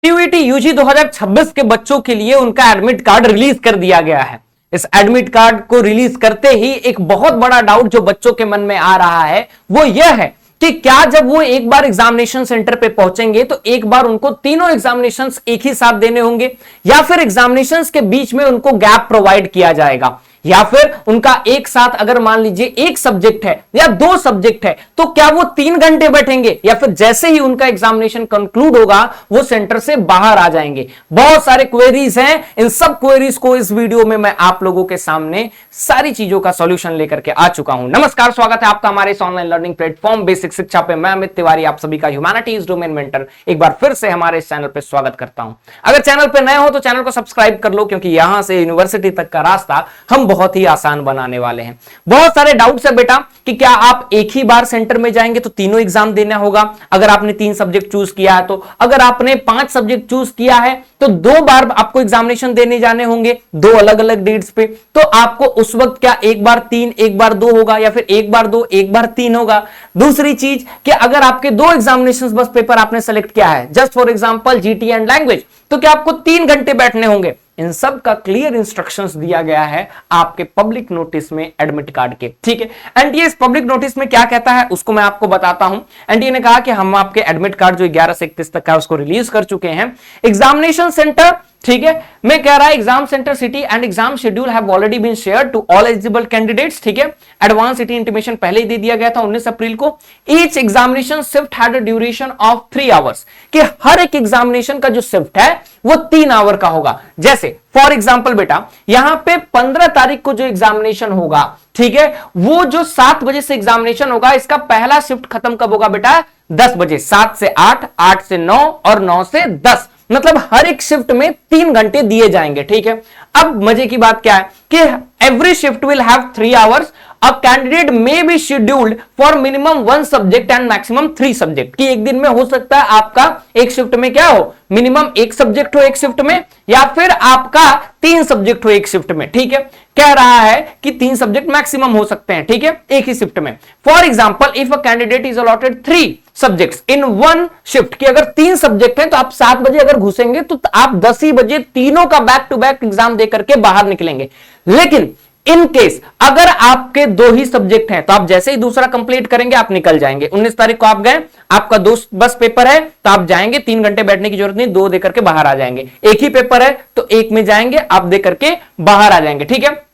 टीयूईटी UG 2026 के बच्चों के लिए उनका एडमिट कार्ड रिलीज कर दिया गया है। इस एडमिट कार्ड को रिलीज करते ही एक बहुत बड़ा डाउट जो बच्चों के मन में आ रहा है वो यह है कि क्या जब वो एक बार एग्जामिनेशन सेंटर पे पहुंचेंगे तो एक बार उनको तीनों एग्जामिनेशंस एक ही साथ देने होंगे, या फिर एग्जामिनेशंस के बीच में उनको गैप प्रोवाइड किया जाएगा, या फिर उनका एक साथ अगर मान लीजिए एक सब्जेक्ट है या दो सब्जेक्ट है तो क्या वो 3 घंटे बैठेंगे, या फिर जैसे ही उनका एग्जामिनेशन कंक्लूड होगा वो सेंटर से बाहर आ जाएंगे। बहुत सारे क्वेरीज हैं, इन सब क्वेरीज को इस वीडियो में मैं आप लोगों के सामने सारी चीजों का सॉल्यूशन लेकर के आ चुका हूं। नमस्कार, स्वागत है आपका हमारे इस ऑनलाइन लर्निंग प्लेटफॉर्म बेसिक शिक्षा पे। मैं अमित तिवारी, आप सभी का ह्यूमैनिटीज डोमेन मेंटर, एक बार फिर से हमारे इस चैनल पे स्वागत करता हूं। अगर चैनल पे नए हो तो चैनल को सब्सक्राइब कर लो, क्योंकि यहां से यूनिवर्सिटी तक का रास्ता हम बहुत ही आसान बनाने वाले हैं। बहुत सारे डाउट्स है बेटा कि क्या आप एक ही बार सेंटर में जाएंगे तो तीनों एग्जाम देना होगा, अगर आपने 3 सब्जेक्ट चूज किया है तो, अगर आपने 5 सब्जेक्ट चूज किया है तो 2 बार आपको एग्जामिनेशन देने जाने होंगे 2 अलग अलग डेट्स पे, तो आपको उस वक्त क्या एक बार 3 एक बार 2 होगा, या फिर एक बार 2 एक बार 3 होगा। दूसरी चीज कि अगर आपके 2 एग्जामिनेशन बस पेपर आपने सेलेक्ट किया है, just for example GT and language, तो क्या आपको 3 घंटे बैठने होंगे। इन सब का क्लियर इंस्ट्रक्शंस दिया गया है आपके पब्लिक नोटिस में एडमिट कार्ड के, ठीक है। एनटीए इस पब्लिक नोटिस में क्या कहता है उसको मैं आपको बताता हूं। एनटीए ने कहा कि हम आपके एडमिट कार्ड जो 11 से 31 तक का उसको रिलीज कर चुके हैं। एग्जामिनेशन सेंटर, ठीक है, मैं कह रहा है exam centre city and exam schedule have already been shared to all eligible candidates, ठीक है। एडवांस सिटी इंटीमेशन पहले ही दे दिया गया था 19 अप्रैल को। Each examination shift had a duration of 3 hours, कि हर एक एग्जामिनेशन का जो शिफ्ट है वो 3 आवर का होगा। जैसे फॉर एग्जाम्पल बेटा यहां पे 15 तारीख को जो एग्जामिनेशन होगा, ठीक है, वो जो 7 बजे से एग्जामिनेशन होगा, इसका पहला शिफ्ट खत्म कब होगा बेटा, 10 बजे। 7 से 8, 8 से 9 और 9 से 10, मतलब हर एक शिफ्ट में 3 घंटे दिए जाएंगे, ठीक है। अब मजे की बात क्या है कि every shift will have 3 hours. A candidate may be scheduled for minimum 1 subject and maximum 3 subject, कि एक दिन में हो सकता है आपका एक शिफ्ट में क्या हो, मिनिमम 1 सब्जेक्ट हो एक शिफ्ट में, या फिर आपका 3 सब्जेक्ट हो एक शिफ्ट में, ठीक है। कह रहा है कि 3 सब्जेक्ट मैक्सिमम हो सकते हैं, ठीक है, एक ही शिफ्ट में। For example if a candidate is allotted 3 subjects in 1 shift, कि अगर 3 सब्जेक्ट हैं तो आप 7 बजे अगर घुसेंगे तो आप 10 ही बजे तीनों का बैक टू बैक एग्जाम देकर के बाहर निकलेंगे। लेकिन इन केस अगर आपके 2 ही सब्जेक्ट हैं तो आप जैसे ही दूसरा कंप्लीट करेंगे आप निकल जाएंगे। 19 तारीख को आप गए, आपका 2 बस पेपर है तो आप जाएंगे, 3 घंटे बैठने की जरूरत नहीं, 2 देकर के बाहर आ जाएंगे। एक ही पेपर है तो 1 में जाएंगे, आप देकर के बाहर आ जाएंगे, ठीक है।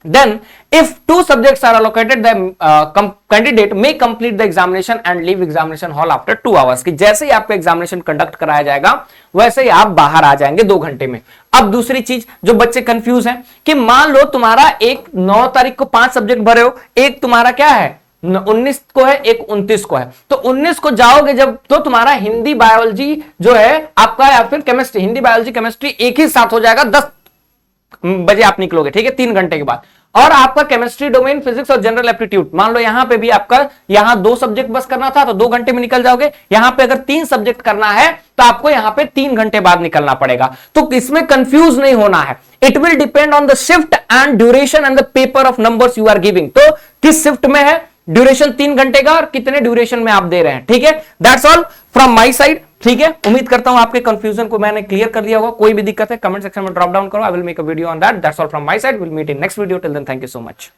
Then, if 2 subjects are allocated, the candidate may complete the examination and leave examination hall after 2 hours. कि जैसे ही आपका एग्जामिनेशन कंडक्ट कराया जाएगा वैसे ही आप बाहर आ जाएंगे 2 घंटे में। अब दूसरी चीज जो बच्चे कंफ्यूज हैं कि मान लो तुम्हारा एक 9 तारीख को 5 सब्जेक्ट भरे हो, एक तुम्हारा क्या है 19 को है, एक 29 को है, तो 19 को जाओगे जब तो तुम्हारा हिंदी बायोलॉजी जो है आपका, या फिर केमिस्ट्री, हिंदी बायोलॉजी केमिस्ट्री एक ही साथ हो जाएगा, 10 बजे आप निकलोगे, ठीक है, 3 घंटे के बाद। और आपका केमिस्ट्री डोमेन, फिजिक्स और जनरल एप्टीट्यूड, मान लो यहां पे भी आपका यहां 2 सब्जेक्ट बस करना था तो 2 घंटे में निकल जाओगे। यहां पे अगर 3 सब्जेक्ट करना है तो आपको यहां पे 3 घंटे बाद निकलना पड़ेगा। तो इसमें कंफ्यूज नहीं होना है। It will depend on the shift and duration and the paper of numbers you are giving. तो किस शिफ्ट में है, ड्यूरेशन 3 घंटे का और कितने ड्यूरेशन में आप दे रहे हैं, ठीक है। That's all from my side, ठीक है। उम्मीद करता हूं आपके कंफ्यूजन को मैंने क्लियर कर दिया होगा। कोई भी दिक्कत है कमेंट सेक्शन में ड्रॉप डाउन करो, I will make a video on that. That's all from my side, will meet in next video. Till then thank you so much.